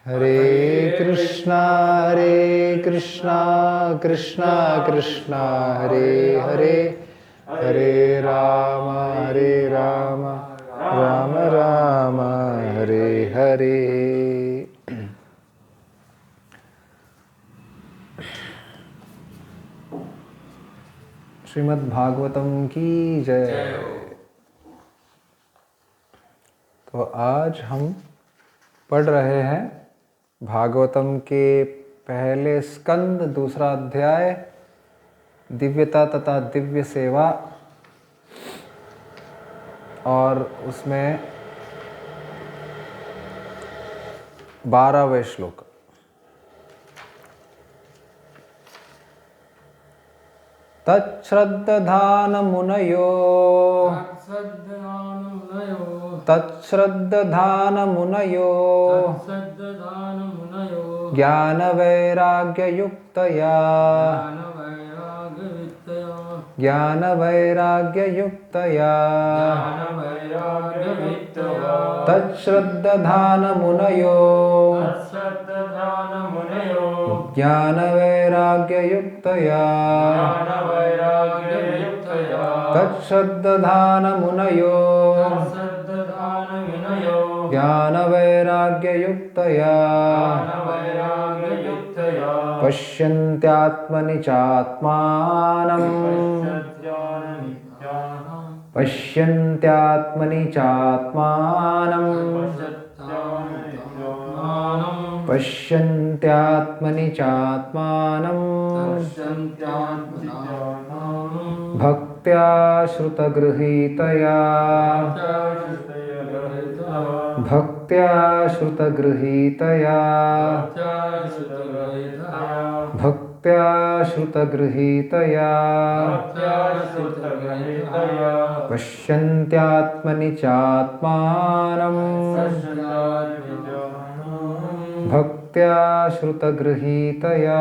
हरे कृष्णा कृष्णा कृष्णा हरे हरे, हरे राम राम राम हरे हरे। श्रीमद् भागवतम की जय। तो आज हम पढ़ रहे हैं भागवतम के पहले स्कंद, दूसरा अध्याय, दिव्यता तथा दिव्य सेवा, और उसमें 12वें श्लोक। तच्छ्रद्धान मुनयो ज्ञान वैराग्ययुक्तया तच्छ्रद्धान मुनयो ज्ञान वैराग्ययुक्तया तच्छ्रद्धान मुनयो ज्ञान वैराग्ययुक्तया पश्यन्त्यात्मनि चात्मानं पश्यन्त्यात्मनि चात्मानं पश्यन्त्यात्मनि चात्मानं भक्त्या श्रुतगृहीतया भक्त्या श्रुतगृहीतया भक्त्या श्रुतगृहीतया पश्यन्त्यात्मनि चात्मानं भक्त्या श्रुतगृहीतया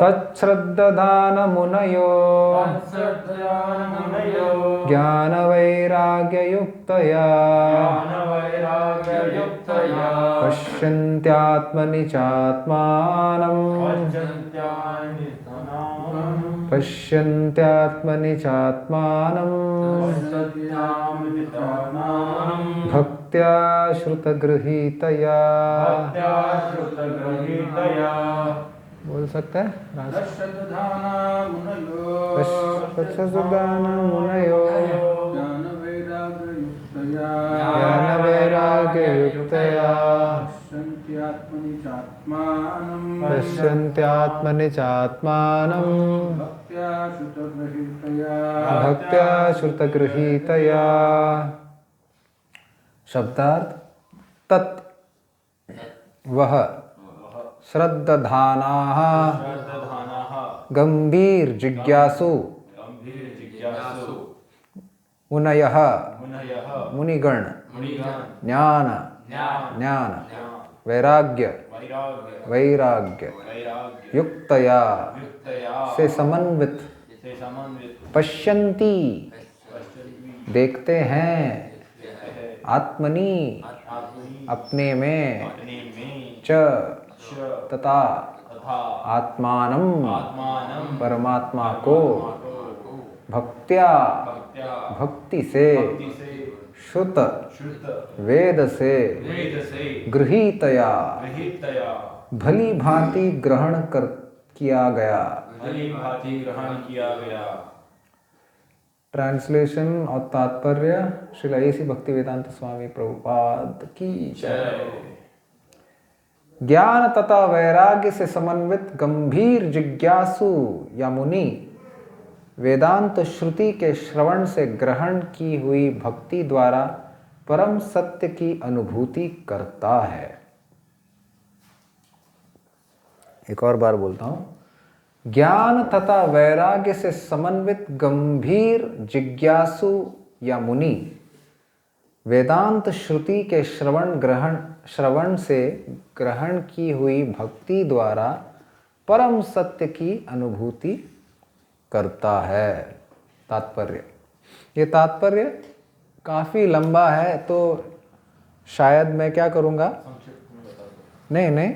तच्छ्रद्धान मुनयो ज्ञान वैराग्ययुक्तया पश्यन्त्यात्मनि चात्मानं पश्यन्त्यात्मनि चात्मानं भक्त्या श्रुतगृहीतया। बोल सकते हैं? मुनयो ज्ञान वैराग्ययुक्तया पश्यन्त्यात्मनि चात्मानं भक्त्या श्रुतगृहीतया। शब्दार्थ: तत् वह, श्रद्धानाः गंभीर जिज्ञासु, मुनयः मुनिगण, ज्ञान वैराग्य युक्तया से समन्वित, पश्यन्ति देखते हैं, आत्मनि अपने में, च तथा आत्मानं परमात्मा को, भक्त्या भक्ति से, श्रुत वेद से, गृहीतया भली भांति ग्रहण किया गया। ट्रांसलेशन और तात्पर्य श्रील ऐसी भक्तिवेदांत स्वामी प्रभुपाद की जय। ज्ञान तथा वैराग्य से समन्वित गंभीर जिज्ञासु या मुनि वेदांत श्रुति के श्रवण से ग्रहण की हुई भक्ति द्वारा परम सत्य की अनुभूति करता है। एक और बार बोलता हूं। ज्ञान तथा वैराग्य से समन्वित गंभीर जिज्ञासु या मुनि वेदांत श्रुति के श्रवण से ग्रहण की हुई भक्ति द्वारा परम सत्य की अनुभूति करता है। तात्पर्य, ये तात्पर्य काफ़ी लंबा है, तो शायद मैं क्या करूँगा, नहीं नहीं,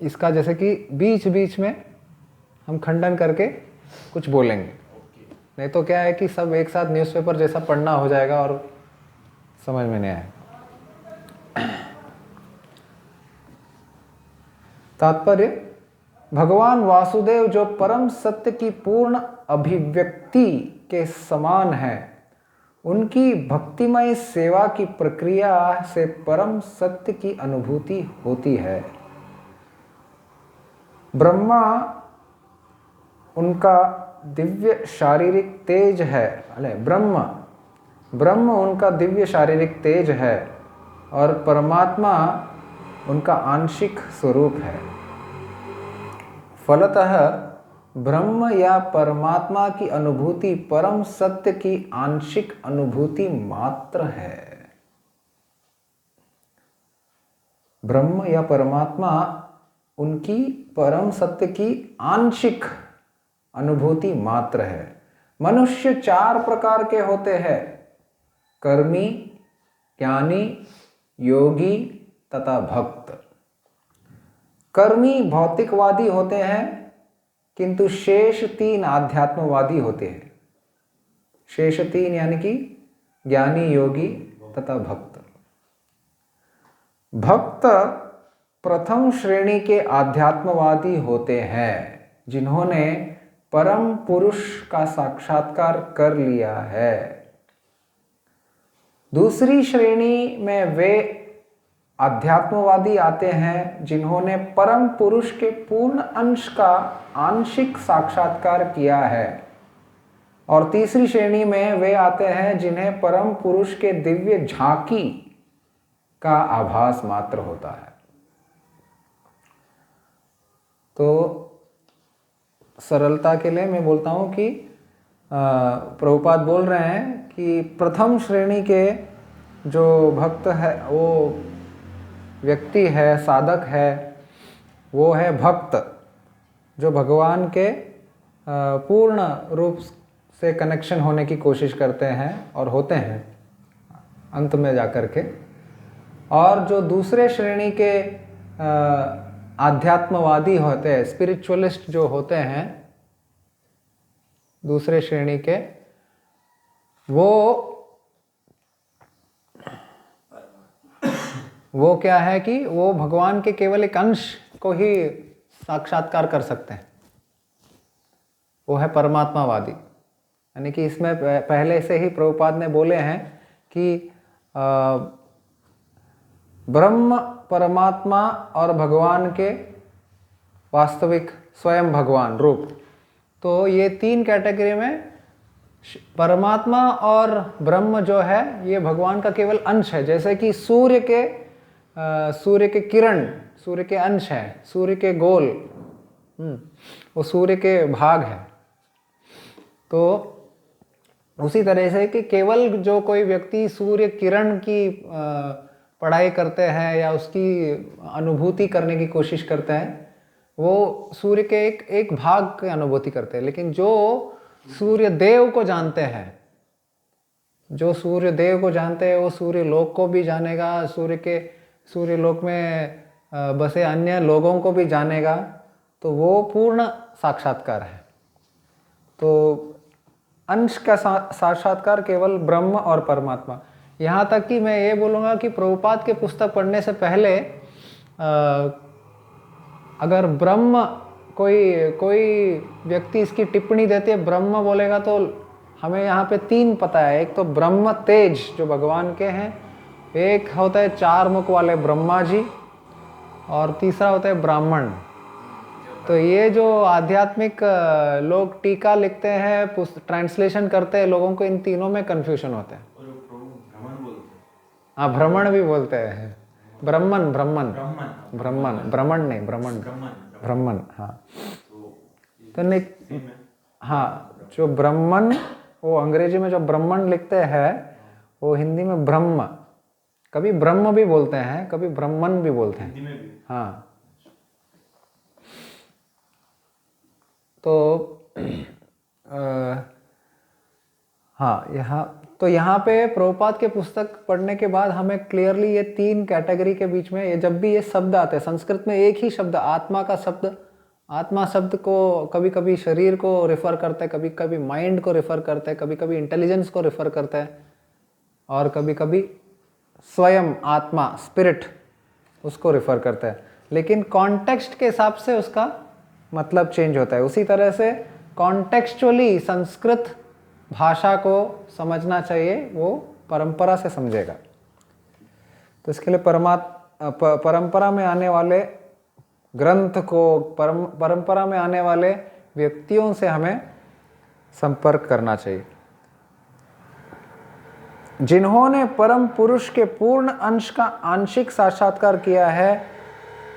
इसका जैसे कि बीच बीच में हम खंडन करके कुछ बोलेंगे, नहीं तो क्या है कि सब एक साथ न्यूज़पेपर जैसा पढ़ना हो जाएगा और समझ में नहीं आएगा। तात्पर्य, भगवान वासुदेव जो परम सत्य की पूर्ण अभिव्यक्ति के समान है, उनकी भक्तिमय सेवा की प्रक्रिया से परम सत्य की अनुभूति होती है। ब्रह्मा उनका दिव्य शारीरिक तेज है, ब्रह्म उनका दिव्य शारीरिक तेज है और परमात्मा उनका आंशिक स्वरूप है। फलतः ब्रह्म या परमात्मा की अनुभूति परम सत्य की आंशिक अनुभूति मात्र है। ब्रह्म या परमात्मा उनकी परम सत्य की आंशिक अनुभूति मात्र है। मनुष्य 4 प्रकार के होते हैं, कर्मी, ज्ञानी, योगी तथा भक्त। कर्मी भौतिकवादी होते हैं, किंतु शेष 3 आध्यात्मवादी होते हैं। शेष 3 यानी कि ज्ञानी, योगी तथा भक्त। भक्त प्रथम श्रेणी के आध्यात्मवादी होते हैं, जिन्होंने परम पुरुष का साक्षात्कार कर लिया है। दूसरी श्रेणी में वे आध्यात्मवादी आते हैं जिन्होंने परम पुरुष के पूर्ण अंश का आंशिक साक्षात्कार किया है। और तीसरी श्रेणी में वे आते हैं जिन्हें परम पुरुष के दिव्य झांकी का आभास मात्र होता है। तो सरलता के लिए मैं बोलता हूं कि प्रभुपाद बोल रहे हैं कि प्रथम श्रेणी के जो भक्त है, वो व्यक्ति है, साधक है, वो है भक्त, जो भगवान के पूर्ण रूप से कनेक्शन होने की कोशिश करते हैं और होते हैं अंत में जाकर के। और जो दूसरे श्रेणी के आध्यात्मवादी होते हैं, स्पिरिचुअलिस्ट जो होते हैं दूसरे श्रेणी के, वो क्या है कि वो भगवान के केवल एक अंश को ही साक्षात्कार कर सकते हैं। वो है परमात्मावादी। यानी कि इसमें पहले से ही प्रभुपाद ने बोले हैं कि ब्रह्म, परमात्मा और भगवान के वास्तविक स्वयं भगवान रूप, तो ये 3 कैटेगरी में परमात्मा और ब्रह्म जो है ये भगवान का केवल अंश है। जैसे कि सूर्य के किरण सूर्य के अंश है, सूर्य के गोल वो सूर्य के भाग है। तो उसी तरह से कि केवल जो कोई व्यक्ति सूर्य किरण की पढ़ाई करते हैं या उसकी अनुभूति करने की कोशिश करते हैं, वो सूर्य के एक भाग की अनुभूति करते हैं। लेकिन जो सूर्य देव को जानते हैं, जो सूर्य देव को जानते हैं, वो सूर्य लोक को भी जानेगा, सूर्य लोक में बसे अन्य लोगों को भी जानेगा। तो वो पूर्ण साक्षात्कार है। तो अंश का साक्षात्कार केवल ब्रह्म और परमात्मा। यहाँ तक कि मैं ये बोलूँगा कि प्रभुपाद के पुस्तक पढ़ने से पहले अगर ब्रह्म कोई व्यक्ति इसकी टिप्पणी देती है, ब्रह्म बोलेगा, तो हमें यहाँ पे 3 पता है। एक तो ब्रह्म तेज जो भगवान के हैं, एक होता है 4 मुख वाले ब्रह्मा जी, और तीसरा होता है ब्राह्मण। तो ये जो आध्यात्मिक लोग टीका लिखते हैं, ट्रांसलेशन करते हैं, लोगों को इन तीनों में कंफ्यूजन होता है। हाँ, भ्रमण भी बोलते हैं, ब्रह्मन नहीं, ब्रह्मन। हाँ, तो नहीं, हाँ, जो ब्रह्मन, वो अंग्रेजी में जो ब्रह्मन लिखते हैं, वो हिंदी में ब्रह्म, कभी ब्रह्म भी बोलते हैं, कभी ब्रह्मन भी बोलते हैं। हाँ, तो हाँ, यहाँ तो यहाँ पे प्रभुपाद के पुस्तक पढ़ने के बाद हमें क्लियरली ये 3 कैटेगरी के बीच में, ये जब भी ये शब्द आते हैं संस्कृत में, एक ही शब्द आत्मा का शब्द, आत्मा शब्द को कभी कभी शरीर को रेफर करते हैं, कभी कभी माइंड को रेफर करते हैं, कभी कभी इंटेलिजेंस को रेफर करते हैं, और कभी कभी स्वयं आत्मा स्पिरिट उसको रेफर करते हैं, लेकिन कॉन्टेक्स्ट के हिसाब से उसका मतलब चेंज होता है। उसी तरह से कॉन्टेक्चुअली संस्कृत भाषा को समझना चाहिए, वो परंपरा से समझेगा। तो इसके लिए परंपरा में आने वाले ग्रंथ को, परंपरा में आने वाले व्यक्तियों से हमें संपर्क करना चाहिए, जिन्होंने परम पुरुष के पूर्ण अंश का आंशिक साक्षात्कार किया है।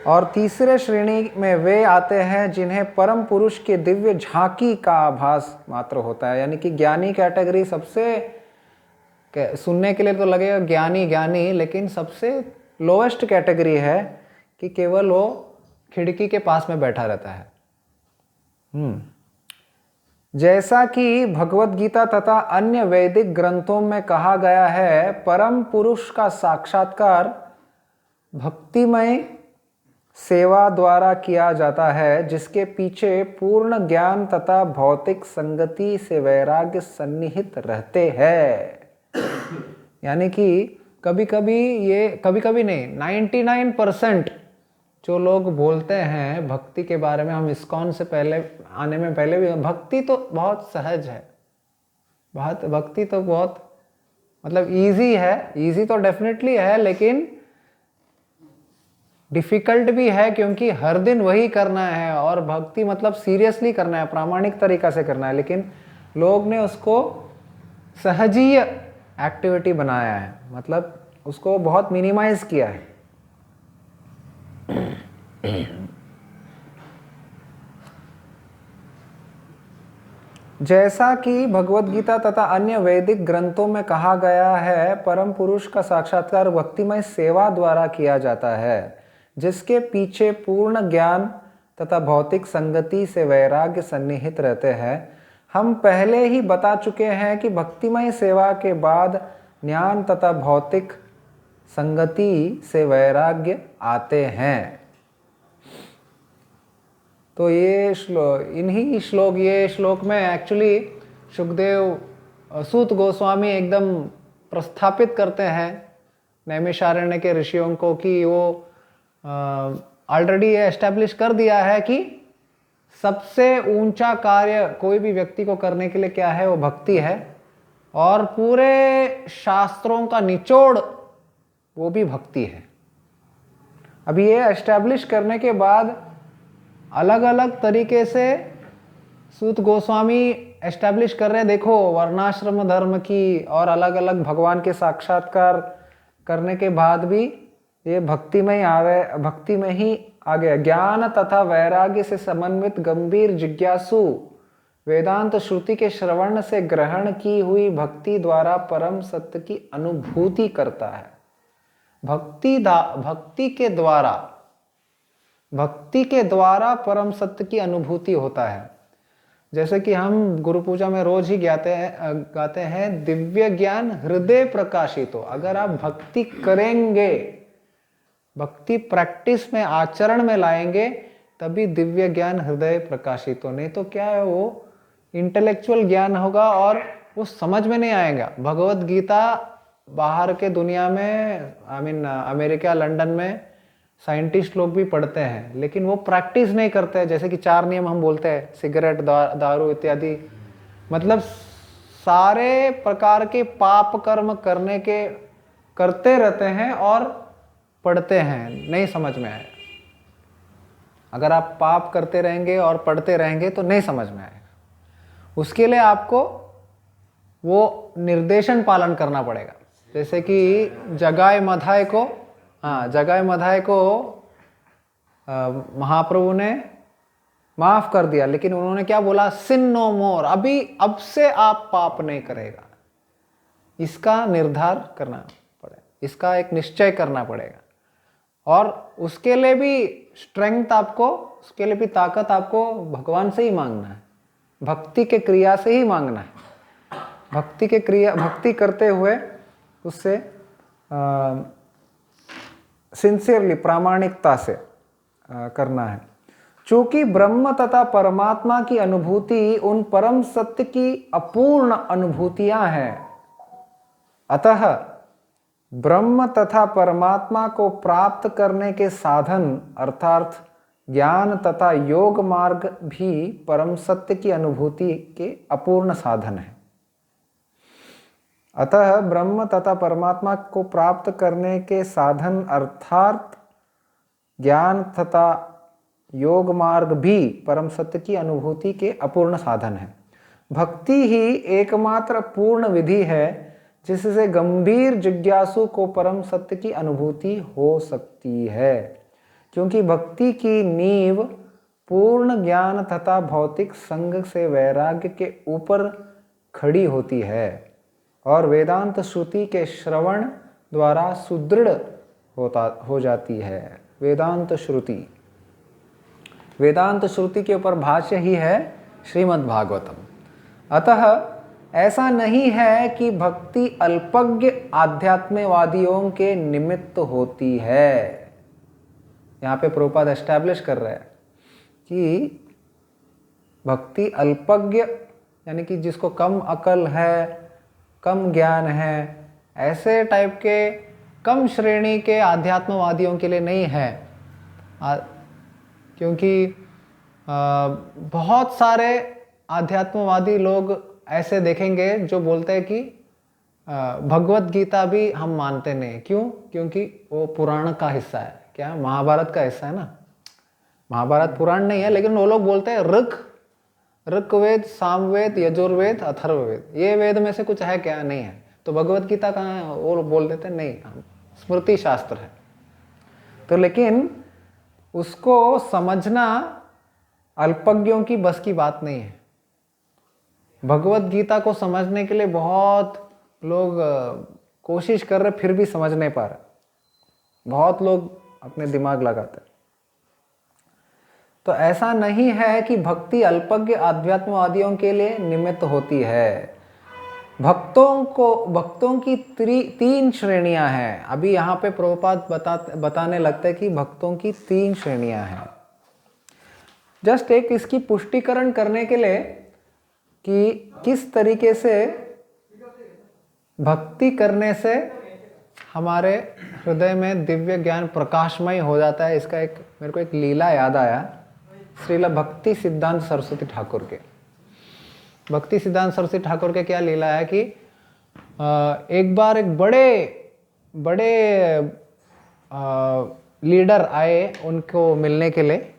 और तीसरे श्रेणी में वे आते हैं जिन्हें परम पुरुष के दिव्य झांकी का आभास मात्र होता है। यानी कि ज्ञानी कैटेगरी सबसे, सुनने के लिए तो लगेगा ज्ञानी ज्ञानी, लेकिन सबसे लोएस्ट कैटेगरी है कि केवल वो खिड़की के पास में बैठा रहता है। जैसा कि भगवत गीता तथा अन्य वैदिक ग्रंथों में कहा गया है, परम पुरुष का साक्षात्कार भक्तिमय सेवा द्वारा किया जाता है, जिसके पीछे पूर्ण ज्ञान तथा भौतिक संगति से वैराग्य सन्निहित रहते हैं। यानी कि कभी कभी नहीं, 99% जो लोग बोलते हैं भक्ति के बारे में, हम इस्कॉन से पहले आने में पहले भी, भक्ति तो बहुत सहज है, भक्ति तो बहुत मतलब इजी है, इजी तो डेफिनेटली है, लेकिन डिफिकल्ट भी है, क्योंकि हर दिन वही करना है, और भक्ति मतलब सीरियसली करना है, प्रामाणिक तरीका से करना है, लेकिन लोग ने उसको सहजीय एक्टिविटी बनाया है, मतलब उसको बहुत मिनिमाइज किया है। जैसा कि भगवत गीता तथा अन्य वैदिक ग्रंथों में कहा गया है, परम पुरुष का साक्षात्कार भक्तिमय सेवा द्वारा किया जाता है, जिसके पीछे पूर्ण ज्ञान तथा भौतिक संगति से वैराग्य सन्निहित रहते हैं। हम पहले ही बता चुके हैं कि भक्तिमय सेवा के बाद ज्ञान तथा भौतिक संगति से वैराग्य आते हैं। तो ये श्लोक में एक्चुअली सुखदेव सूत गोस्वामी एकदम प्रस्थापित करते हैं नैमिषारण्य के ऋषियों को कि वो ऑलरेडी ये एस्टेब्लिश कर दिया है कि सबसे ऊंचा कार्य कोई भी व्यक्ति को करने के लिए क्या है, वो भक्ति है, और पूरे शास्त्रों का निचोड़ वो भी भक्ति है। अभी ये एस्टेब्लिश करने के बाद अलग अलग तरीके से सूत गोस्वामी एस्टेब्लिश कर रहे हैं, देखो वर्णाश्रम धर्म की, और अलग अलग भगवान के साक्षात्कार करने के बाद भी ये भक्ति में ही आ गया। ज्ञान तथा वैराग्य से समन्वित गंभीर जिज्ञासु वेदांत श्रुति के श्रवण से ग्रहण की हुई भक्ति द्वारा परम सत्य की अनुभूति करता है। भक्ति के द्वारा परम सत्य की अनुभूति होता है। जैसे कि हम गुरु पूजा में रोज ही गाते हैं दिव्य ज्ञान हृदय प्रकाशित हो। अगर आप भक्ति करेंगे, भक्ति प्रैक्टिस में, आचरण में लाएंगे, तभी दिव्य ज्ञान हृदय प्रकाशित हो। नहीं तो क्या है, वो इंटेलेक्चुअल ज्ञान होगा और वो समझ में नहीं आएगा। भगवत गीता बाहर के दुनिया में, अमेरिका लंदन में साइंटिस्ट लोग भी पढ़ते हैं, लेकिन वो प्रैक्टिस नहीं करते हैं। जैसे कि 4 नियम हम बोलते हैं, सिगरेट, दारू इत्यादि, मतलब सारे प्रकार के पाप कर्म करते रहते हैं और पढ़ते हैं, नहीं समझ में आए। अगर आप पाप करते रहेंगे और पढ़ते रहेंगे तो नहीं समझ में आएगा। उसके लिए आपको वो निर्देशन पालन करना पड़ेगा। जैसे कि जगाए मधाय को महाप्रभु ने माफ कर दिया, लेकिन उन्होंने क्या बोला, सिन नो मोर, अब से आप पाप नहीं करेगा। इसका निर्धार करना पड़ेगा, इसका एक निश्चय करना पड़ेगा, और उसके लिए भी स्ट्रेंथ आपको, उसके लिए भी ताकत आपको भगवान से ही मांगना है, भक्ति के क्रिया से ही मांगना है। भक्ति करते हुए उससे सिंसियरली, प्रामाणिकता से करना है। चूंकि ब्रह्म तथा परमात्मा की अनुभूति उन परम सत्य की अपूर्ण अनुभूतियां हैं, अतः ब्रह्म तथा परमात्मा को प्राप्त करने के साधन अर्थात ज्ञान तथा योग मार्ग भी परम सत्य की अनुभूति के अपूर्ण साधन है। अतः ब्रह्म तथा परमात्मा को प्राप्त करने के साधन अर्थात ज्ञान तथा योग मार्ग भी परम सत्य की अनुभूति के अपूर्ण साधन है। भक्ति ही एकमात्र पूर्ण विधि है जिससे गंभीर जिज्ञासु को परम सत्य की अनुभूति हो सकती है, क्योंकि भक्ति की नींव पूर्ण ज्ञान तथा भौतिक संग से वैराग्य के ऊपर खड़ी होती है और वेदांत श्रुति के श्रवण द्वारा सुदृढ़ हो जाती है। वेदांत श्रुति के ऊपर भाष्य ही है श्रीमद् भागवतम। अतः ऐसा नहीं है कि भक्ति अल्पज्ञ आध्यात्मवादियों के निमित्त होती है। यहाँ पे प्रभुपाद एस्टैब्लिश कर रहे हैं कि भक्ति अल्पज्ञ यानी कि जिसको कम अकल है, कम ज्ञान है, ऐसे टाइप के कम श्रेणी के आध्यात्मवादियों के लिए नहीं है। क्योंकि बहुत सारे आध्यात्मवादी लोग ऐसे देखेंगे जो बोलते हैं कि भगवत गीता भी हम मानते नहीं। क्यों? क्योंकि वो पुराण का हिस्सा है। क्या? महाभारत का हिस्सा है ना। महाभारत पुराण नहीं है, लेकिन वो लोग बोलते हैं ऋग्वेद, सामवेद, यजुर्वेद, अथर्ववेद, ये वेद में से कुछ है क्या? नहीं है। तो भगवत गीता कहाँ है? वो बोल देते नहीं, स्मृति शास्त्र है। तो लेकिन उसको समझना अल्पज्ञों की बस की बात नहीं है। भगवत गीता को समझने के लिए बहुत लोग कोशिश कर रहे, फिर भी समझ नहीं पा रहे। बहुत लोग अपने दिमाग लगाते हैं। तो ऐसा नहीं है कि भक्ति अल्पज्ञ आध्यात्मवादियों के लिए निमित्त होती है। भक्तों की तीन श्रेणियां हैं। अभी यहाँ पे प्रभुपाद बताने लगते हैं कि भक्तों की 3 श्रेणियां हैं। जस्ट एक इसकी पुष्टिकरण करने के लिए कि किस तरीके से भक्ति करने से हमारे हृदय में दिव्य ज्ञान प्रकाशमय हो जाता है, इसका मेरे को एक लीला याद आया श्रील भक्ति सिद्धांत सरस्वती ठाकुर के। भक्ति सिद्धांत सरस्वती ठाकुर के क्या लीला है कि एक बार एक बड़े लीडर आए उनको मिलने के लिए,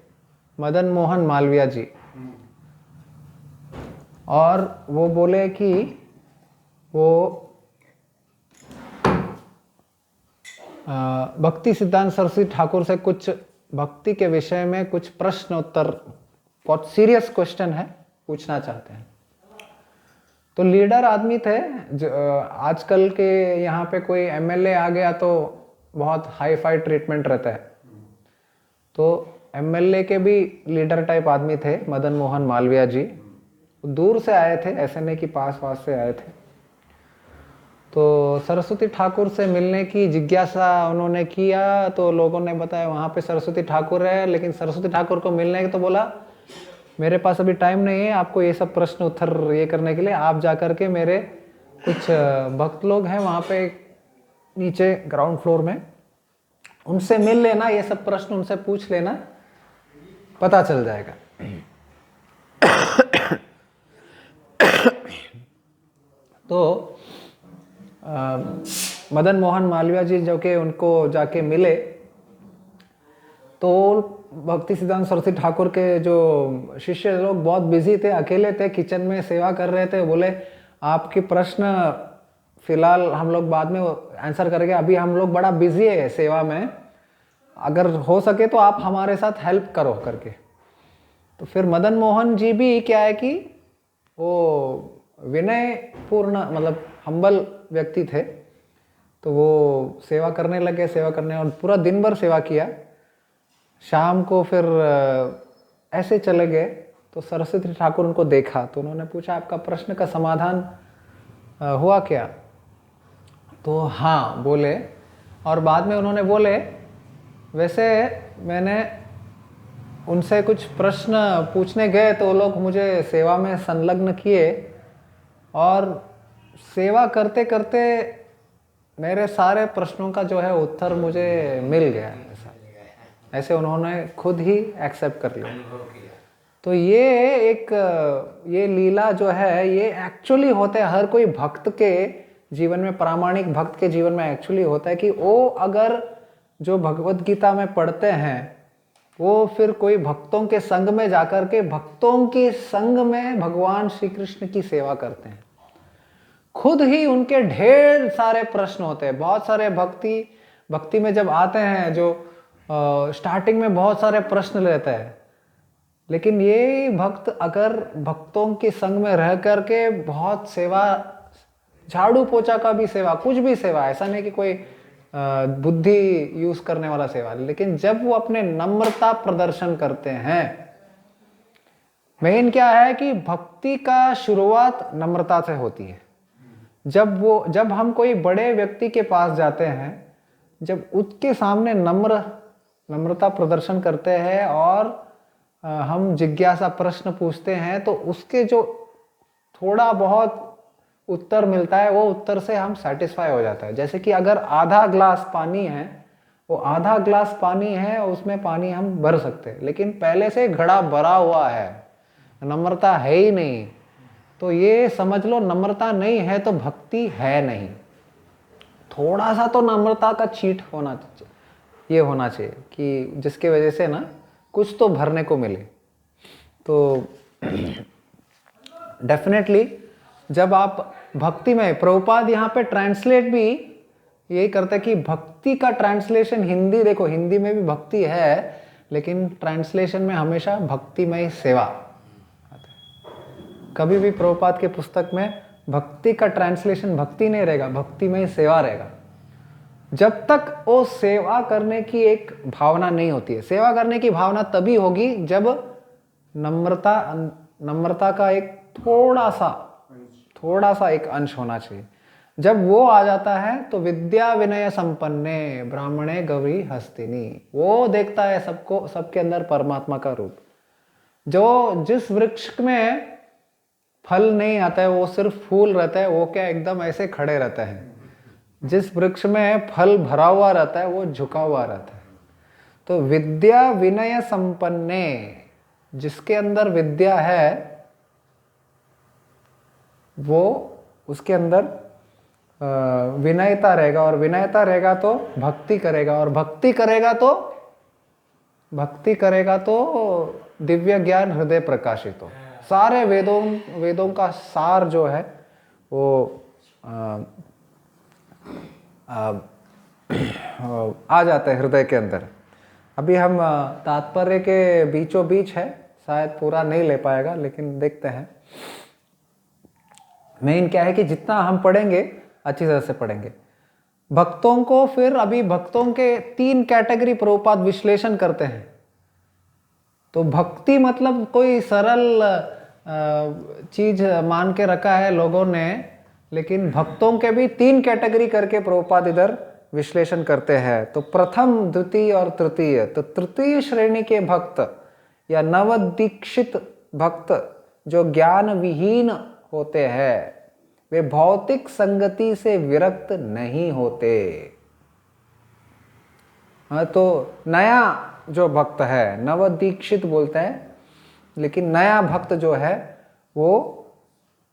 मदन मोहन मालवीय जी, और वो बोले कि वो भक्ति सिद्धांत सरस्वती ठाकुर से कुछ भक्ति के विषय में कुछ प्रश्न उत्तर, बहुत सीरियस क्वेश्चन है, पूछना चाहते हैं। तो लीडर आदमी थे। आजकल के यहाँ पे कोई एमएलए आ गया तो बहुत हाई फाई ट्रीटमेंट रहता है। तो एमएलए के भी लीडर टाइप आदमी थे मदन मोहन मालवीय जी। दूर से आए थे, ऐसे नहीं कि पास से आए थे। तो सरस्वती ठाकुर से मिलने की जिज्ञासा उन्होंने किया, तो लोगों ने बताया वहाँ पे सरस्वती ठाकुर है, लेकिन सरस्वती ठाकुर को मिलने के तो बोला मेरे पास अभी टाइम नहीं है आपको ये सब प्रश्न उत्तर ये करने के लिए, आप जाकर के मेरे कुछ भक्त लोग हैं वहाँ पे नीचे ग्राउंड फ्लोर में, उनसे मिल लेना, ये सब प्रश्न उनसे पूछ लेना, पता चल जाएगा। तो मदन मोहन मालवीय जी जो कि उनको जाके मिले, तो भक्ति सिद्धांत सरस्वती ठाकुर के जो शिष्य लोग बहुत बिजी थे, अकेले थे, किचन में सेवा कर रहे थे। बोले आपके प्रश्न फिलहाल हम लोग बाद में आंसर करेंगे, अभी हम लोग बड़ा बिजी है सेवा में, अगर हो सके तो आप हमारे साथ हेल्प करो करके। तो फिर मदन मोहन जी भी क्या है कि वो विनय पूर्ण मतलब हम्बल व्यक्ति थे, तो वो सेवा करने लगे, और पूरा दिन भर सेवा किया। शाम को फिर ऐसे चले गए, तो सरस्वती ठाकुर उनको देखा, तो उन्होंने पूछा आपका प्रश्न का समाधान हुआ क्या? तो हाँ बोले, और बाद में उन्होंने बोले वैसे मैंने उनसे कुछ प्रश्न पूछने गए तो वो लोग मुझे सेवा में संलग्न किए, और सेवा करते करते मेरे सारे प्रश्नों का जो है उत्तर मुझे मिल गया। ऐसे उन्होंने खुद ही एक्सेप्ट कर लिया। तो ये लीला जो है ये एक्चुअली होता है हर कोई भक्त के जीवन में, प्रामाणिक भक्त के जीवन में एक्चुअली होता है कि वो अगर जो भगवत गीता में पढ़ते हैं वो फिर कोई भक्तों के संग में जाकर के भक्तों के संग में भगवान श्री कृष्ण की सेवा करते हैं। खुद ही उनके ढेर सारे प्रश्न होते हैं। बहुत सारे भक्ति में जब आते हैं जो स्टार्टिंग में बहुत सारे प्रश्न लेते हैं, लेकिन ये भक्त अगर भक्तों के संग में रह करके बहुत सेवा, झाड़ू पोछा का भी सेवा, कुछ भी सेवा, ऐसा नहीं कि कोई बुद्धि यूज करने वाला सेवा, लेकिन जब वो अपने नम्रता प्रदर्शन करते हैं, मेन क्या है कि भक्ति का शुरुआत नम्रता से होती है। जब हम कोई बड़े व्यक्ति के पास जाते हैं, जब उसके सामने नम्रता प्रदर्शन करते हैं और हम जिज्ञासा प्रश्न पूछते हैं, तो उसके जो थोड़ा बहुत उत्तर मिलता है वो उत्तर से हम सेटिस्फाई हो जाता है। जैसे कि अगर आधा ग्लास पानी है, वो आधा ग्लास पानी है, उसमें पानी हम भर सकते हैं, लेकिन पहले से घड़ा भरा हुआ है, नम्रता है ही नहीं, तो ये समझ लो नम्रता नहीं है तो भक्ति है नहीं। थोड़ा सा तो नम्रता का छींट होना चाहिए, ये होना चाहिए कि जिसके वजह से ना कुछ तो भरने को मिले। तो डेफिनेटली जब आप भक्ति में, प्रभुपाद यहाँ पे ट्रांसलेट भी यही करते हैं कि भक्ति का ट्रांसलेशन हिंदी, देखो हिंदी में भी भक्ति है, लेकिन ट्रांसलेशन में हमेशा भक्तिमय सेवा। कभी भी प्रभुपाद के पुस्तक में भक्ति का ट्रांसलेशन भक्ति नहीं रहेगा, भक्तिमय सेवा रहेगा। जब तक वो सेवा करने की एक भावना नहीं होती है। सेवा करने की भावना तभी होगी जब नम्रता का एक थोड़ा सा एक अंश होना चाहिए। जब वो आ जाता है तो विद्या विनय संपन्ने ब्राह्मणे गौरी हस्तिनी, वो देखता है सबको, सबके अंदर परमात्मा का रूप। जो जिस वृक्ष में फल नहीं आता है, वो सिर्फ फूल रहता है, वो क्या एकदम ऐसे खड़े रहता है। जिस वृक्ष में फल भरा हुआ रहता है वो झुका हुआ रहता है। तो विद्या विनय संपन्ने, जिसके अंदर विद्या है वो उसके अंदर विनयता रहेगा, और विनयता रहेगा तो भक्ति करेगा, और भक्ति करेगा तो दिव्य ज्ञान हृदय प्रकाशित हो। सारे वेदों का सार जो है वो आ जाता है हृदय के अंदर। अभी हम तात्पर्य के बीचों बीच है, शायद पूरा नहीं ले पाएगा, लेकिन देखते हैं। मेन क्या है कि जितना हम पढ़ेंगे अच्छी तरह से पढ़ेंगे। भक्तों को फिर अभी भक्तों के 3 कैटेगरी प्रभुपाद विश्लेषण करते हैं। तो भक्ति मतलब कोई सरल चीज मान के रखा है लोगों ने, लेकिन भक्तों के भी 3 कैटेगरी करके प्रभुपाद इधर विश्लेषण करते हैं। तो प्रथम, द्वितीय और तृतीय। तो तृतीय श्रेणी के भक्त या नवदीक्षित भक्त जो ज्ञान विहीन होते हैं, वे भौतिक संगति से विरक्त नहीं होते। तो नया जो भक्त है, नवदीक्षित बोलते हैं, लेकिन नया भक्त जो है वो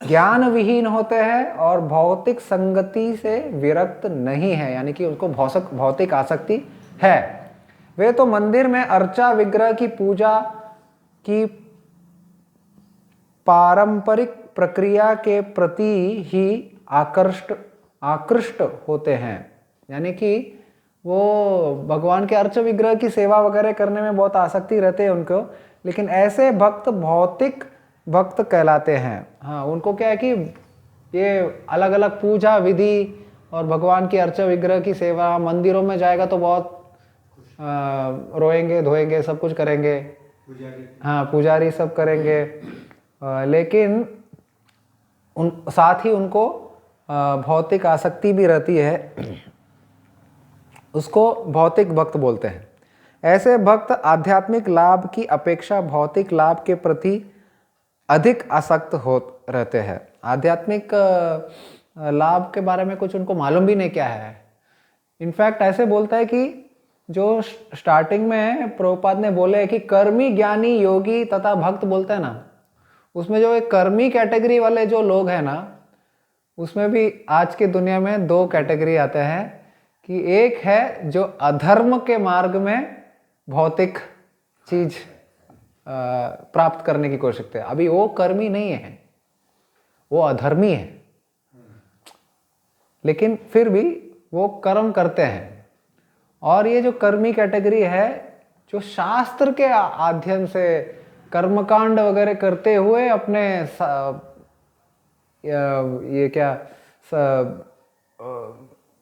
ज्ञान विहीन होते हैं और भौतिक संगति से विरक्त नहीं है, यानी कि उनको भौतिक आसक्ति है। वे तो मंदिर में अर्चा विग्रह की पूजा की पारंपरिक प्रक्रिया के प्रति ही आकृष्ट होते हैं, यानी कि वो भगवान के अर्च विग्रह की सेवा वगैरह करने में बहुत आसक्ति रहते हैं उनको, लेकिन ऐसे भक्त भौतिक भक्त कहलाते हैं। हाँ, उनको क्या है कि ये अलग अलग पूजा विधि और भगवान की अर्च विग्रह की सेवा, मंदिरों में जाएगा तो बहुत रोएंगे धोएंगे सब कुछ करेंगे, हाँ पुजारी सब करेंगे, लेकिन साथ ही उनको भौतिक आसक्ति भी रहती है, उसको भौतिक भक्त बोलते हैं। ऐसे भक्त आध्यात्मिक लाभ की अपेक्षा भौतिक लाभ के प्रति अधिक आसक्त हो रहते हैं। आध्यात्मिक लाभ के बारे में कुछ उनको मालूम भी नहीं क्या है। इनफैक्ट ऐसे बोलता है कि जो स्टार्टिंग में प्रभुपाद ने बोले कि कर्मी, ज्ञानी, योगी तथा भक्त बोलते हैं ना, उसमें जो एक कर्मी कैटेगरी वाले जो लोग हैं ना, उसमें भी आज की दुनिया में दो कैटेगरी आते हैं कि एक है जो अधर्म के मार्ग में भौतिक चीज प्राप्त करने की कोशिश करते हैं। अभी वो कर्मी नहीं है, वो अधर्मी है, लेकिन फिर भी वो कर्म करते हैं। और ये जो कर्मी कैटेगरी है, जो शास्त्र के अध्ययन से कर्मकांड वगैरह करते हुए अपने ये क्या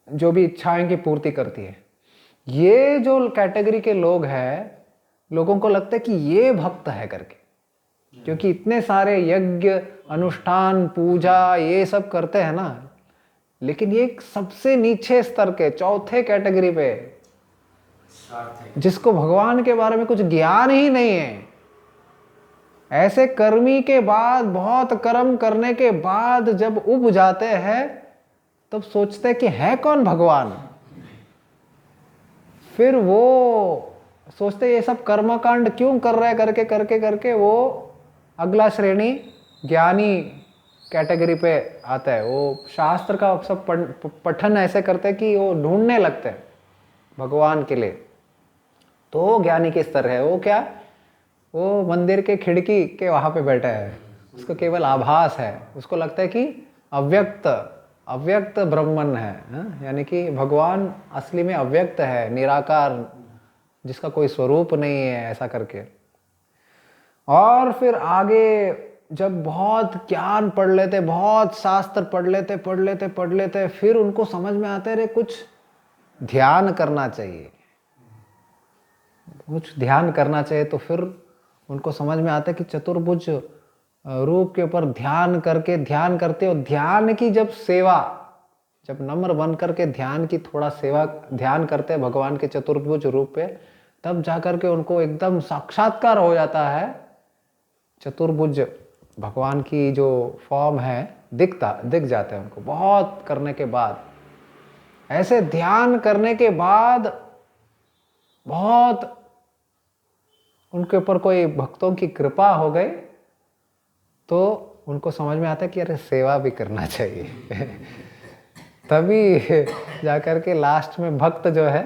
जो भी इच्छाएं की पूर्ति करती है, ये जो कैटेगरी के लोग हैं, लोगों को लगता है कि ये भक्त है करके, क्योंकि इतने सारे यज्ञ, अनुष्ठान, पूजा ये सब करते हैं ना। लेकिन ये सबसे नीचे स्तर के चौथे कैटेगरी पे, जिसको भगवान के बारे में कुछ ज्ञान ही नहीं है, ऐसे कर्मी के बाद, बहुत कर्म करने के बाद जब उब जाते हैं, तब सोचते कि है कौन भगवान। फिर वो सोचते ये सब कर्मकांड क्यों कर रहे, करके करके करके वो अगला श्रेणी ज्ञानी कैटेगरी पे आता है। वो शास्त्र का सब पठन ऐसे करते हैं कि वो ढूंढने लगते हैं भगवान के लिए। तो वो ज्ञानी के स्तर है। वो क्या, वो मंदिर के खिड़की के वहाँ पे बैठा है, उसको केवल आभास है, उसको लगता है कि अव्यक्त ब्रह्मन है, यानी कि भगवान असली में अव्यक्त है, निराकार, जिसका कोई स्वरूप नहीं है, ऐसा करके। और फिर आगे जब बहुत ज्ञान पढ़ लेते, बहुत शास्त्र पढ़ लेते, फिर उनको समझ में आते रे कुछ ध्यान करना चाहिए, कुछ ध्यान करना चाहिए। तो फिर उनको समझ में आता है कि चतुर्भुज रूप के ऊपर ध्यान करते हो। ध्यान की जब सेवा, जब नम्र बन करके ध्यान की थोड़ा सेवा, ध्यान करते हैं भगवान के चतुर्भुज रूप पे, तब जाकर के उनको एकदम साक्षात्कार हो जाता है। चतुर्भुज भगवान की जो फॉर्म है दिख जाता है उनको बहुत करने के बाद। ऐसे ध्यान करने के बाद बहुत उनके ऊपर कोई भक्तों की कृपा हो गई, तो उनको समझ में आता है कि अरे सेवा भी करना चाहिए। तभी जाकर के लास्ट में भक्त जो है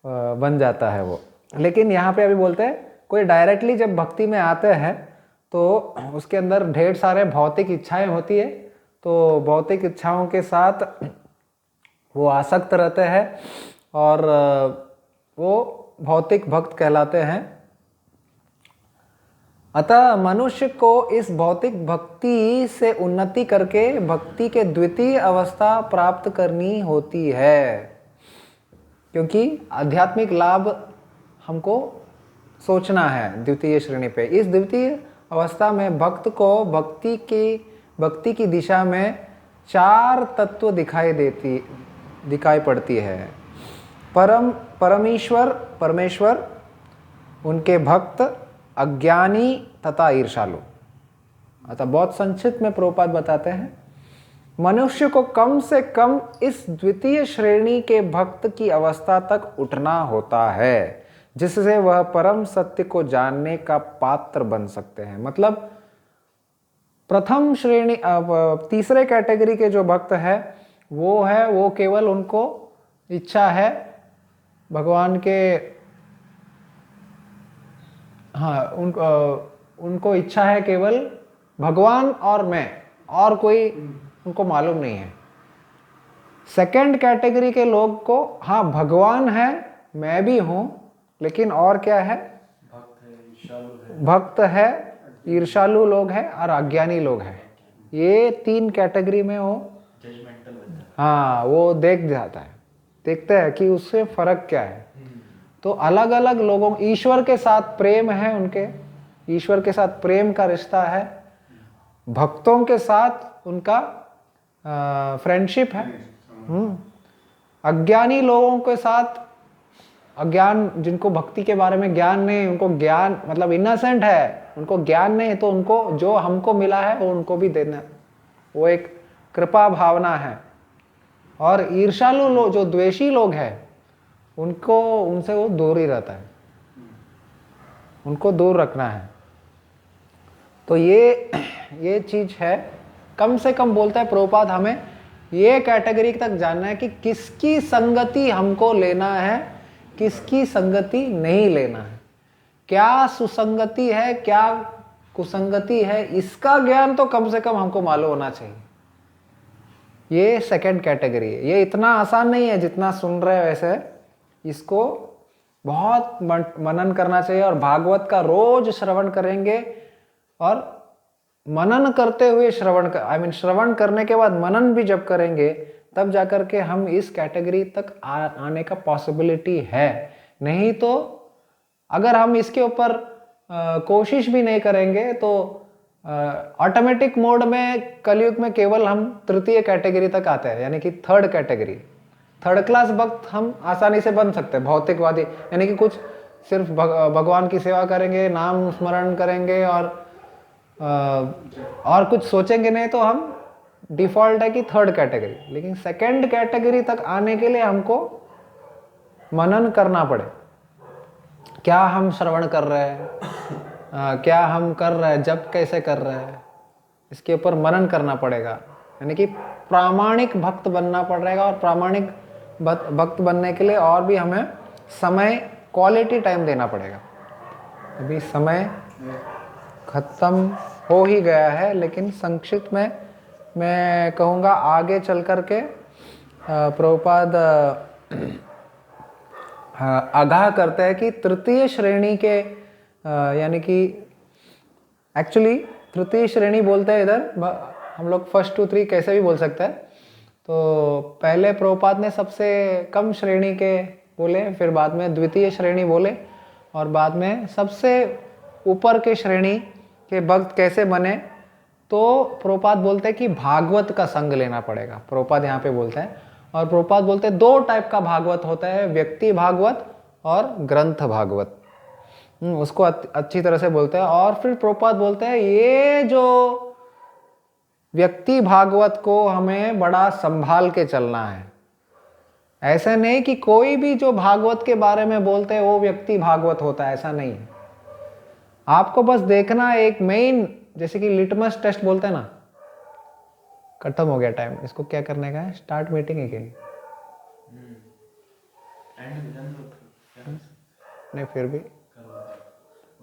बन जाता है वो। लेकिन यहाँ पे अभी बोलते हैं कोई डायरेक्टली जब भक्ति में आते हैं तो उसके अंदर ढेर सारे भौतिक इच्छाएं होती है, तो भौतिक इच्छाओं के साथ वो आसक्त रहते हैं और वो भौतिक भक्त कहलाते हैं। अतः मनुष्य को इस भौतिक भक्ति से उन्नति करके भक्ति के द्वितीय अवस्था प्राप्त करनी होती है, क्योंकि आध्यात्मिक लाभ हमको सोचना है द्वितीय श्रेणी पे। इस द्वितीय अवस्था में भक्त को भक्ति की दिशा में चार तत्व दिखाई पड़ती है। परमेश्वर, उनके भक्त, अज्ञानी तथा ईर्ष्यालु। अतः बहुत संक्षिप्त में प्रभुपाद बताते हैं, मनुष्य को कम से कम इस द्वितीय श्रेणी के भक्त की अवस्था तक उठना होता है, जिससे वह परम सत्य को जानने का पात्र बन सकते हैं। मतलब प्रथम श्रेणी, तीसरे कैटेगरी के जो भक्त है वो केवल उनको इच्छा है भगवान के, उनको इच्छा है केवल भगवान और मैं, और कोई उनको मालूम नहीं है। सेकंड कैटेगरी के लोग को भगवान है, मैं भी हूं, लेकिन और क्या है, भक्त है, ईर्ष्यालु लोग है और अज्ञानी लोग है। ये तीन कैटेगरी में वो वो देखते हैं कि उससे फर्क क्या है। तो अलग अलग लोगों, ईश्वर के साथ प्रेम है, उनके ईश्वर के साथ प्रेम का रिश्ता है, भक्तों के साथ उनका फ्रेंडशिप है। अज्ञानी लोगों के साथ, अज्ञान जिनको भक्ति के बारे में ज्ञान नहीं, उनको ज्ञान मतलब इनोसेंट है, उनको ज्ञान नहीं, तो उनको जो हमको मिला है वो उनको भी देना, वो एक कृपा भावना है। और ईर्ष्यालु लोग, जो द्वेषी लोग हैं, उनको, उनसे वो दूर ही रहता है, उनको दूर रखना है। तो ये चीज है, कम से कम बोलता है प्रभुपाद, हमें ये कैटेगरी तक जानना है कि किसकी संगति हमको लेना है, किसकी संगति नहीं लेना है, क्या सुसंगति है, क्या कुसंगति है, इसका ज्ञान तो कम से कम हमको मालूम होना चाहिए। ये सेकंड कैटेगरी है। ये इतना आसान नहीं है जितना सुन रहे हैं वैसे, इसको बहुत मनन करना चाहिए। और भागवत का रोज श्रवण करेंगे, और मनन करते हुए श्रवण करने के बाद मनन भी जब करेंगे, तब जाकर के हम इस कैटेगरी तक आने का पॉसिबिलिटी है। नहीं तो अगर हम इसके ऊपर कोशिश भी नहीं करेंगे तो ऑटोमेटिक मोड में कलयुग में केवल हम तृतीय कैटेगरी तक आते हैं, यानी कि थर्ड कैटेगरी, थर्ड क्लास भक्त हम आसानी से बन सकते हैं, भौतिकवादी। यानी कि कुछ सिर्फ भगवान की सेवा करेंगे, नाम स्मरण करेंगे और कुछ सोचेंगे नहीं, तो हम डिफॉल्ट है कि थर्ड कैटेगरी। लेकिन सेकंड कैटेगरी तक आने के लिए हमको मनन करना पड़े। क्या हम श्रवण कर रहे हैं, क्या हम कर रहे हैं, जब कैसे कर रहे हैं, इसके ऊपर मनन करना पड़ेगा। यानी कि प्रामाणिक भक्त बनना पड़ेगा। और प्रामाणिक भक्त बनने के लिए और भी हमें समय, क्वालिटी टाइम देना पड़ेगा। अभी समय खत्म हो ही गया है, लेकिन संक्षिप्त में मैं कहूँगा आगे चल कर के प्रभुपाद आगाह करते हैं कि तृतीय श्रेणी के, यानी कि एक्चुअली तृतीय श्रेणी बोलते हैं इधर, हम लोग फर्स्ट टू थ्री कैसे भी बोल सकते हैं। तो पहले प्रभुपाद ने सबसे कम श्रेणी के बोले, फिर बाद में द्वितीय श्रेणी बोले, और बाद में सबसे ऊपर के श्रेणी के भक्त कैसे बने। तो प्रभुपाद बोलते हैं कि भागवत का संग लेना पड़ेगा, प्रभुपाद यहाँ पे बोलते हैं। और प्रभुपाद बोलते हैं दो टाइप का भागवत होता है, व्यक्ति भागवत और ग्रंथ भागवत। उसको अच्छी तरह से बोलते हैं। और फिर प्रभुपाद बोलते हैं ये जो व्यक्ति भागवत को हमें बड़ा संभाल के चलना है। ऐसा नहीं कि कोई भी जो भागवत के बारे में बोलते हैं वो व्यक्ति भागवत होता है, ऐसा नहीं है। आपको बस देखना एक मेन, जैसे कि लिटमस टेस्ट बोलते हैं ना। खत्म हो गया टाइम, इसको क्या करने का है, स्टार्ट मीटिंग अगेन। नहीं फिर भी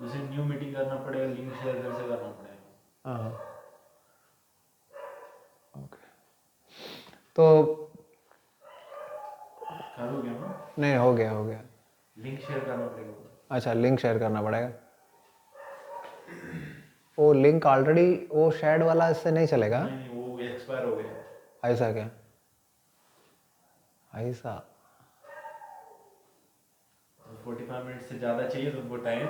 जैसे न्यू मीटिंग करना पड़ेगा, लिंक शेयर कैसे करना पड़ेगा। हाँ ओके। तो हो गया ना? नहीं हो गया लिंक शेयर करना पड़ेगा। अच्छा, लिंक शेयर करना पड़ेगा। वो लिंक ऑलरेडी वो शेयर्ड वाला इससे नहीं चलेगा। नहीं, वो एक्सपायर हो गया। ऐसा क्या? ऐसा 45 मिनट से ज़्यादा चाहिए तुमको time,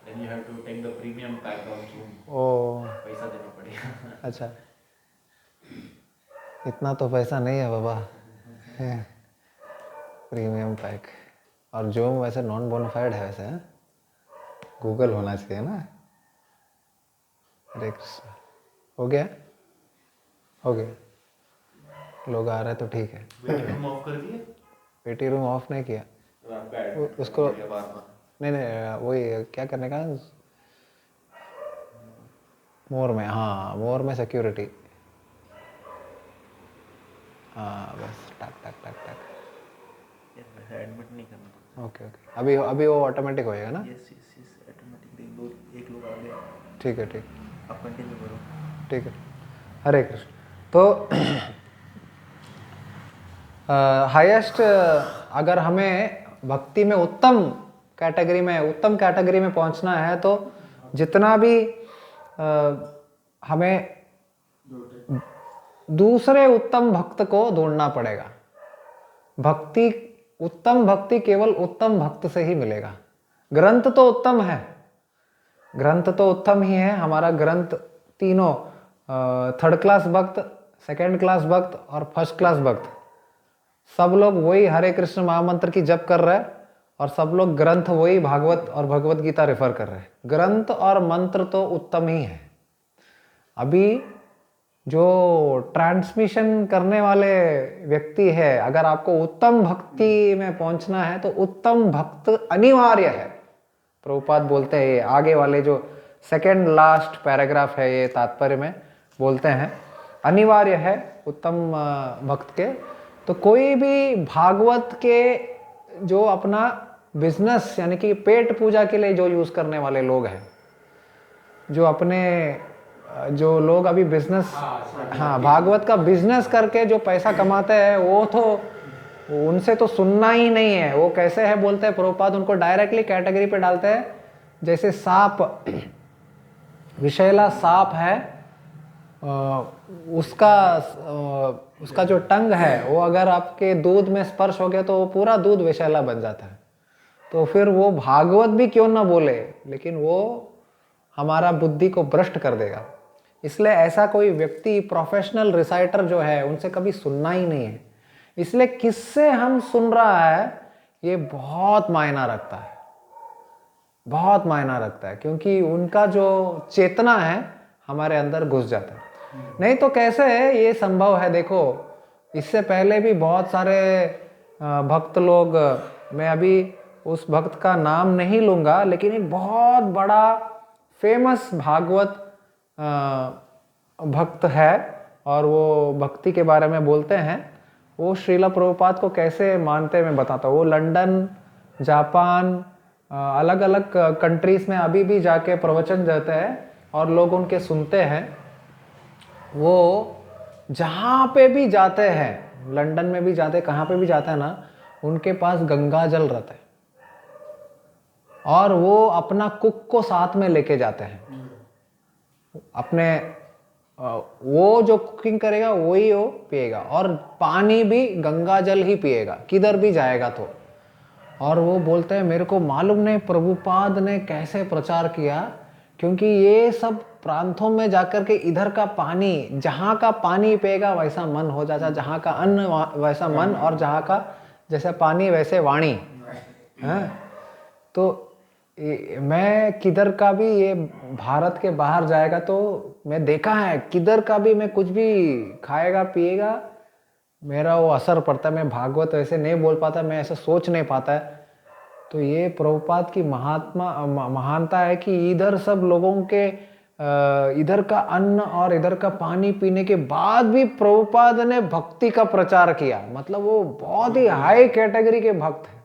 then you have to take the premium pack on Zoom। ओ पैसा देना पड़ेगा। अच्छा, इतना तो पैसा नहीं है बाबा। Premium pack. और जूम वैसे नॉन बोनाफाइड है वैसे, गूगल होना चाहिए ना। हरे कृष्ण। हो गया लोग आ रहे तो ठीक है। वेटिंग रूम ऑफ कर दिए? वेटिंग रूम ऑफ नहीं किया उसको। नहीं वही क्या करने का, मोर में, हाँ मोर में सिक्योरिटी, हाँ बस टक टक टक टक। एडमिट नहीं करना पड़ता। ओके अभी वो ऑटोमेटिक होएगा ना। Yes automatic. एक लोग आ गए। ठीक है आप कंटिन्यू करो। ठीक है। हरे कृष्ण। तो हाईएस्ट अगर हमें भक्ति में उत्तम कैटेगरी में पहुंचना है, तो जितना भी हमें दूसरे उत्तम भक्त को ढूंढना पड़ेगा। उत्तम भक्ति केवल उत्तम भक्त से ही मिलेगा। ग्रंथ तो उत्तम है, ग्रंथ तो उत्तम ही है। हमारा ग्रंथ तीनों थर्ड क्लास भक्त, सेकंड क्लास भक्त और फर्स्ट क्लास भक्त सब लोग वही हरे कृष्ण महामंत्र की जप कर रहे हैं और सब लोग ग्रंथ वही भागवत और भगवत गीता रेफर कर रहे हैं। ग्रंथ और मंत्र तो उत्तम ही है। अभी जो ट्रांसमिशन करने वाले व्यक्ति है, अगर आपको उत्तम भक्ति में पहुंचना है तो उत्तम भक्त अनिवार्य है। प्रभुपाद बोलते हैं, ये आगे वाले जो सेकंड लास्ट पैराग्राफ है ये तात्पर्य में बोलते हैं, अनिवार्य है उत्तम भक्त के। तो कोई भी भागवत के जो अपना बिजनेस यानी कि पेट पूजा के लिए जो यूज करने वाले लोग हैं, जो अपने जो लोग अभी बिजनेस भागवत का बिजनेस करके जो पैसा कमाते हैं, वो तो उनसे तो सुनना ही नहीं है। वो कैसे है बोलते हैं प्रभुपाद, उनको डायरेक्टली कैटेगरी पे डालते हैं जैसे सांप, विषैला सांप है, उसका जो टंग है वो अगर आपके दूध में स्पर्श हो गया तो वो पूरा दूध विषैला बन जाता है। तो फिर वो भागवत भी क्यों ना बोले, लेकिन वो हमारा बुद्धि को भ्रष्ट कर देगा। इसलिए ऐसा कोई व्यक्ति प्रोफेशनल रिसाइटर जो है उनसे कभी सुनना ही नहीं है। इसलिए किससे हम सुन रहा है ये बहुत मायना रखता है, बहुत मायना रखता है, क्योंकि उनका जो चेतना है हमारे अंदर घुस जाता है। नहीं तो कैसे है ये संभव है। देखो इससे पहले भी बहुत सारे भक्त लोग, मैं अभी उस भक्त का नाम नहीं लूंगा, लेकिन एक बहुत बड़ा फेमस भागवत भक्त है और वो भक्ति के बारे में बोलते हैं। वो श्रीला प्रभुपाद को कैसे मानते हैं मैं बताता हूँ। वो लंदन, जापान, अलग अलग कंट्रीज में अभी भी जाके प्रवचन देते हैं और लोग उनके सुनते हैं। वो जहाँ पे भी जाते हैं, लंदन में भी जाते हैं, कहाँ पे भी जाते हैं ना, उनके पास गंगा जल रहता है और वो अपना कुक को साथ में लेके जाते हैं। अपने वो जो कुकिंग करेगा वही वो पिएगा और पानी भी गंगा जल ही पिएगा किधर भी जाएगा तो। और वो बोलते हैं मेरे को मालूम नहीं प्रभुपाद ने कैसे प्रचार किया, क्योंकि ये सब प्रांतों में जाकर के इधर का पानी, जहाँ का पानी पिएगा वैसा मन हो जाता, जहाँ का अन्न वैसा मन, और जहाँ का जैसा पानी वैसे वाणी है। तो मैं किधर का भी, ये भारत के बाहर जाएगा तो मैं देखा है किधर का भी मैं कुछ भी खाएगा पिएगा मेरा वो असर पड़ता है। मैं भागवत ऐसे नहीं बोल पाता, मैं ऐसा सोच नहीं पाता है। तो ये प्रभुपाद की महानता है कि इधर सब लोगों के इधर का अन्न और इधर का पानी पीने के बाद भी प्रभुपाद ने भक्ति का प्रचार किया। मतलब वो बहुत ही हाई कैटेगरी के भक्त हैं।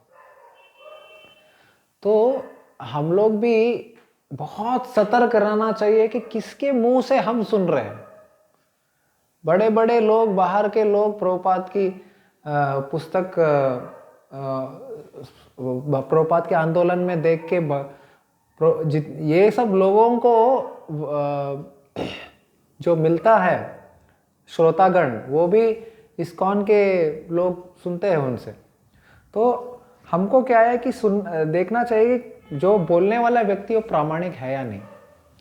तो हम लोग भी बहुत सतर्क रहना चाहिए कि किसके मुंह से हम सुन रहे हैं। बड़े बड़े लोग, बाहर के लोग प्रभुपाद की पुस्तक, प्रभुपाद के आंदोलन में देख के ये सब लोगों को जो मिलता है श्रोतागण, वो भी इस्कॉन के लोग सुनते हैं उनसे। तो हमको क्या है कि देखना चाहिए जो बोलने वाला व्यक्ति वो प्रामाणिक है या नहीं,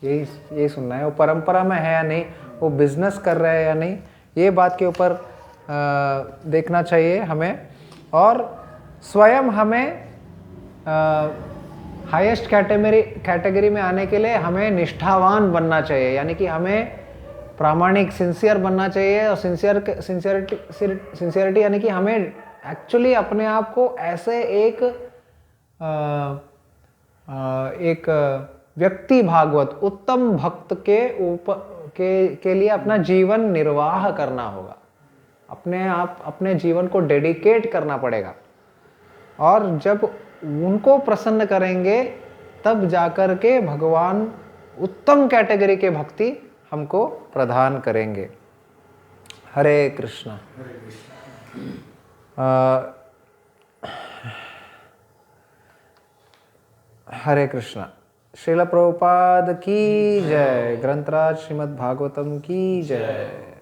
यही सुनना है। वो परंपरा में है या नहीं, वो बिजनेस कर रहे हैं या नहीं, ये बात के ऊपर देखना चाहिए हमें। और स्वयं हमें हाईएस्ट कैटेगरी में आने के लिए हमें निष्ठावान बनना चाहिए, यानी कि हमें प्रामाणिक, सिंसियर बनना चाहिए। और सिंसियरिटी यानी कि हमें एक्चुअली अपने आप को ऐसे एक व्यक्ति भागवत उत्तम भक्त के लिए अपना जीवन निर्वाह करना होगा। अपने जीवन को डेडिकेट करना पड़ेगा। और जब उनको प्रसन्न करेंगे तब जाकर के भगवान उत्तम कैटेगरी के भक्ति हमको प्रदान करेंगे। हरे कृष्णा। हरे कृष्णा। श्रील प्रभुपाद की जय। ग्रंथराज श्रीमद् भागवतम की जय।